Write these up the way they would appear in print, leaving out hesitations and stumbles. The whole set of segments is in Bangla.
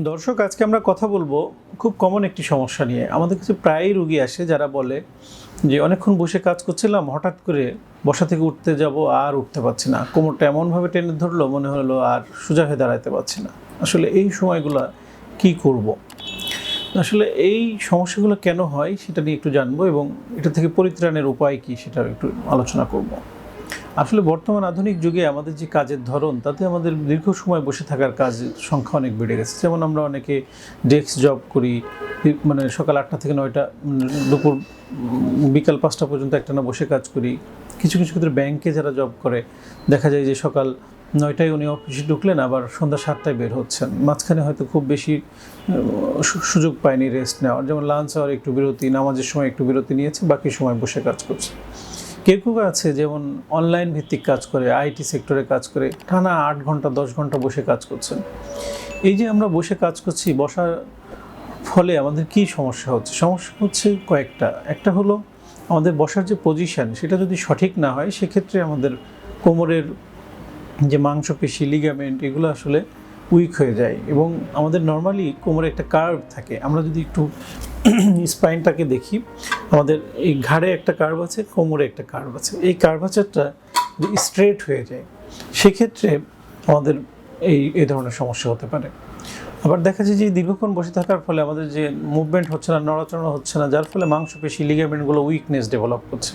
দর্শক, আজকে আমরা কথা বলবো খুব কমন একটি সমস্যা নিয়ে। আমাদের কাছে প্রায়ই রোগী আসে যারা বলে যে অনেকক্ষণ বসে কাজ করছিলাম, হঠাৎ করে বসা থেকে উঠতে যাব আর উঠতে পারছি না, কোমরটা এমনভাবে টেনে ধরলো মনে হলো আর সোজা হয়ে দাঁড়াতে পারছি না। আসলে এই সময়গুলো কি করব? আসলে এই সমস্যাগুলো কেন হয় সেটা নিয়ে একটু জানবো এবং এটা থেকে পরিত্রাণের উপায় কি সেটা একটু আলোচনা করব। আসলে বর্তমান আধুনিক যুগে আমাদের যে কাজের ধরন, তাতে আমাদের দীর্ঘ সময় বসে থাকার কাজের সংখ্যা অনেক বেড়ে গেছে। যেমন আমরা অনেকে ডেস্ক জব করি, মানে সকাল 8টা থেকে 9টা, দুপুর বিকাল 5টা পর্যন্ত একটানা বসে কাজ করি। কিছু কিছু ক্ষেত্রে ব্যাংকে যারা জব করে দেখা যায় যে সকাল 9টায় উনি অফিসে ঢুকলেন, আবার সন্ধ্যা 7টায় বের হচ্ছেন। মাঝখানে হয়তো খুব বেশি সুযোগ পায়নি রেস্ট নেওয়ার, যেমন লাঞ্চ আওয়ার একটু বিরতি, নামাজের সময় একটু বিরতি নিয়েছে, বাকি সময় বসে কাজ করছে। কেউ কেউ আছে যেমন অনলাইন ভিত্তিক কাজ করে, আইটি সেক্টরে কাজ করে, টানা 8 ঘন্টা 10 ঘন্টা বসে কাজ করছেন। এই যে আমরা বসে কাজ করছি, বসার ফলে আমাদের কি সমস্যা হচ্ছে? সমস্যা হচ্ছে কয়েকটা। একটা হলো আমাদের বসার যে পজিশন, সেটা যদি সঠিক না হয় সেক্ষেত্রে আমাদের কোমরের যে মাংসপেশি, লিগামেন্ট, এগুলো আসলে উইক হয়ে যায়। এবং আমাদের নর্মালি কোমরে একটা কার্ভ থাকে। আমরা যদি একটু স্পাইনটাকে দেখি, আমাদের এই ঘাড়ে একটা কার্ভ আছে, কোমরে একটা কার্ভ আছে। এই কার্ভাচারটা স্ট্রেট হয়ে যায়, সেক্ষেত্রে আমাদের এই ধরনের সমস্যা হতে পারে। আবার দেখা যায় যে দীর্ঘক্ষণ বসে থাকার ফলে আমাদের যে মুভমেন্ট হচ্ছে না, নড়াচড়া হচ্ছে না, যার ফলে মাংসপেশি, লিগামেন্টগুলো উইকনেস ডেভেলপ করছে,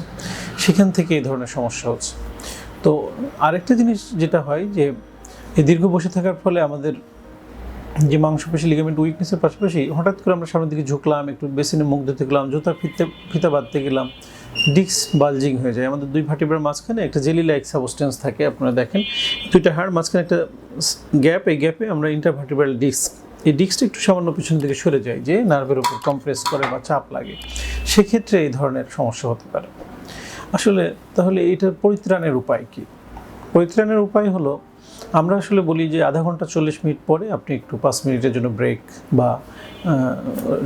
সেখান থেকে এই ধরনের সমস্যা হচ্ছে। তো আরেকটা জিনিস যেটা হয় যে এই দীর্ঘ বসে থাকার ফলে আমাদের যে মাংসপেশি, লিগামেন্ট উইকনেসের পাশাপাশি হঠাৎ করে আমরা সামনের দিকে ঝুঁকলাম, একটু বেসিনে মুখ ধুতে গেলাম, জুতা ফিতা বাঁধতে গেলাম, ডিস্ক বালজিং হয়ে যায়। আমাদের দুই ভার্টিব্রার মাঝখানে একটা জেলি লাইক সাবস্টেন্স থাকে, আপনারা দেখেন দুইটা হাড় মাঝখানে একটা গ্যাপ, এই গ্যাপে আমরা ইন্টারভার্টিব্রাল ডিস্ক, এই ডিস্কটা একটু সামান্য পিছন দিকে সরে যায়, যে নার্ভের উপর কম্প্রেস করে বা চাপ লাগে, সেক্ষেত্রে এই ধরনের সমস্যা হতে পারে। আসলে তাহলে এটার পরিত্রাণের উপায় কি? পরিত্রাণের উপায় হলো, আমরা আসলে বলি যে আধা ঘন্টা 40 মিনিট পরে আপনি একটু 5 মিনিটের জন্য ব্রেক বা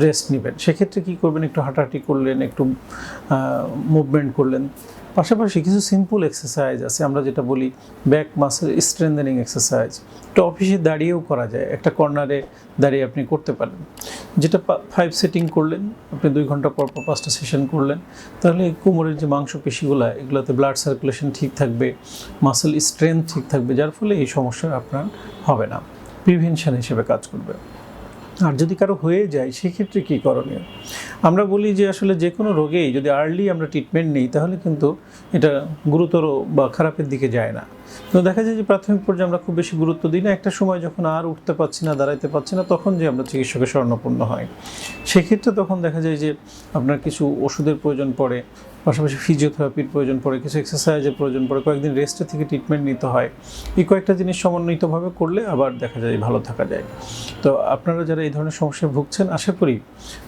রেস্ট নেবেন। সেক্ষেত্রে কী করবেন? একটু হাঁটাহাঁটি করলেন, একটু মুভমেন্ট করলেন, পাশাপাশি কিছু সিম্পল এক্সারসাইজ আছে, আমরা যেটা বলি ব্যাক মাসেল স্ট্রেংথেনিং এক্সারসাইজ। একটু অফিসে দাঁড়িয়েও করা যায়, একটা কর্নারে দাঁড়িয়ে আপনি করতে পারেন, যেটা 5 সেটিং করলেন, আপনি 2 ঘন্টা পর 5টা সেশন করলেন, তাহলে কোমরের যে মাংসপেশিগুলো, এগুলোতে ব্লাড সার্কুলেশন ঠিক থাকবে, মাসেল স্ট্রেংথ ঠিক থাকবে, যার ফলে এই সমস্যা আপনার হবে না, প্রিভেনশন হিসেবে কাজ করবে। আর যদি কারো হয়ে যায় সেক্ষেত্রে কী করণীয়? আমরা বলি যে আসলে যে কোনো রোগেই যদি আর্লি আমরা ট্রিটমেন্ট নিই, তাহলে কিন্তু এটা গুরুতর বা খারাপের দিকে যায় না। তো দেখা যায় যে প্রাথমিক পর্যায়ে আমরা খুব বেশি গুরুত্ব দিই না, একটা সময় যখন আর উঠতে পারছি না, দাঁড়াইতে পারছি না, তখন যে আমরা চিকিৎসকের শরণাপন্ন হয়, সেক্ষেত্রে তখন দেখা যায় যে আপনার কিছু ওষুধের প্রয়োজন পড়ে, পাশাপাশি ফিজিওথেরাপির প্রয়োজন পড়ে, কিছু এক্সারসাইজের প্রয়োজন পড়ে, কয়েকদিন রেস্টে থেকে ট্রিটমেন্ট নিতে হয়। এই কয়েকটা জিনিস সমন্বিতভাবে করলে আবার দেখা যায় ভালো থাকা যায়। তো আপনারা যারা এই ধরনের সমস্যায় ভুগছেন, আশা করি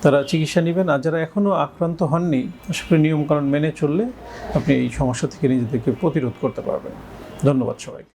তারা চিকিৎসা নেবেন। আর যারা এখনও আক্রান্ত হননি, আশা করি নিয়মকানুন মেনে চললে আপনি এই সমস্যা থেকে নিজেদেরকে প্রতিরোধ করতে পারবেন। ধন্যবাদ সবাইকে।